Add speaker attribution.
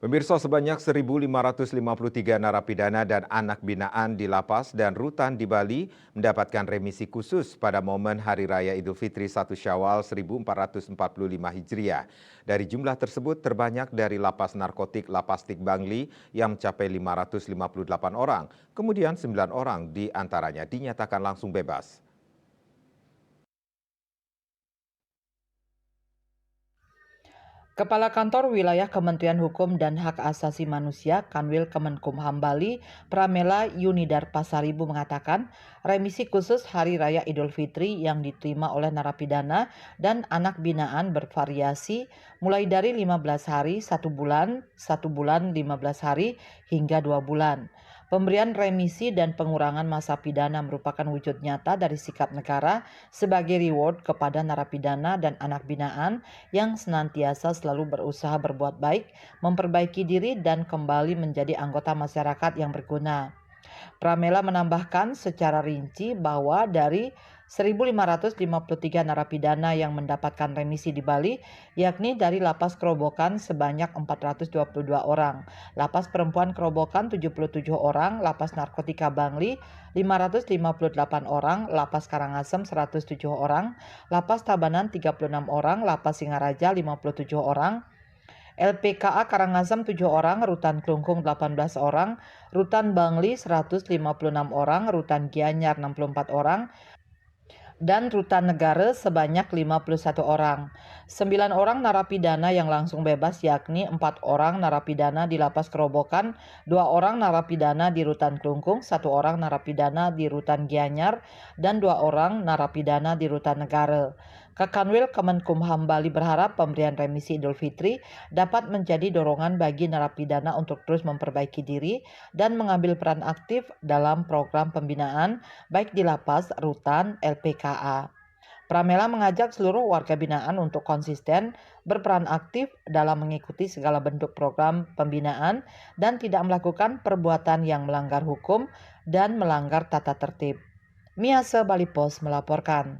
Speaker 1: Pemirsa, sebanyak 1.553 narapidana dan anak binaan di lapas dan rutan di Bali mendapatkan remisi khusus pada momen Hari Raya Idul Fitri 1 Syawal 1445 Hijriah. Dari jumlah tersebut terbanyak dari lapas narkotik Lapastik Bangli yang mencapai 558 orang. Kemudian 9 orang di antaranya dinyatakan langsung bebas.
Speaker 2: Kepala Kantor Wilayah Kementerian Hukum dan Hak Asasi Manusia Kanwil Kemenkumham Bali, Pramela Yunidar Pasaribu mengatakan, remisi khusus Hari Raya Idul Fitri yang diterima oleh narapidana dan anak binaan bervariasi mulai dari 15 hari, 1 bulan 15 hari, hingga 2 bulan. Pemberian remisi dan pengurangan masa pidana merupakan wujud nyata dari sikap negara sebagai reward kepada narapidana dan anak binaan yang senantiasa selalu berusaha berbuat baik, memperbaiki diri, dan kembali menjadi anggota masyarakat yang berguna. Pramela menambahkan secara rinci bahwa dari 1.553 narapidana yang mendapatkan remisi di Bali, yakni dari Lapas Kerobokan sebanyak 422 orang, Lapas Perempuan Kerobokan 77 orang, Lapas Narkotika Bangli 558 orang, Lapas Karangasem 107 orang, Lapas Tabanan 36 orang, Lapas Singaraja 57 orang, LPKA Karangasem 7 orang, Rutan Klungkung 18 orang, Rutan Bangli 156 orang, Rutan Gianyar 64 orang, dan Rutan Negara sebanyak 51 orang. 9 orang narapidana yang langsung bebas yakni 4 orang narapidana di Lapas Kerobokan, 2 orang narapidana di Rutan Klungkung, 1 orang narapidana di Rutan Gianyar, dan 2 orang narapidana di Rutan Negara. Kanwil Kemenkumham Bali berharap pemberian remisi Idul Fitri dapat menjadi dorongan bagi narapidana untuk terus memperbaiki diri dan mengambil peran aktif dalam program pembinaan baik di lapas, rutan, LPKA. Pramela mengajak seluruh warga binaan untuk konsisten berperan aktif dalam mengikuti segala bentuk program pembinaan dan tidak melakukan perbuatan yang melanggar hukum dan melanggar tata tertib. Miase Bali Post melaporkan.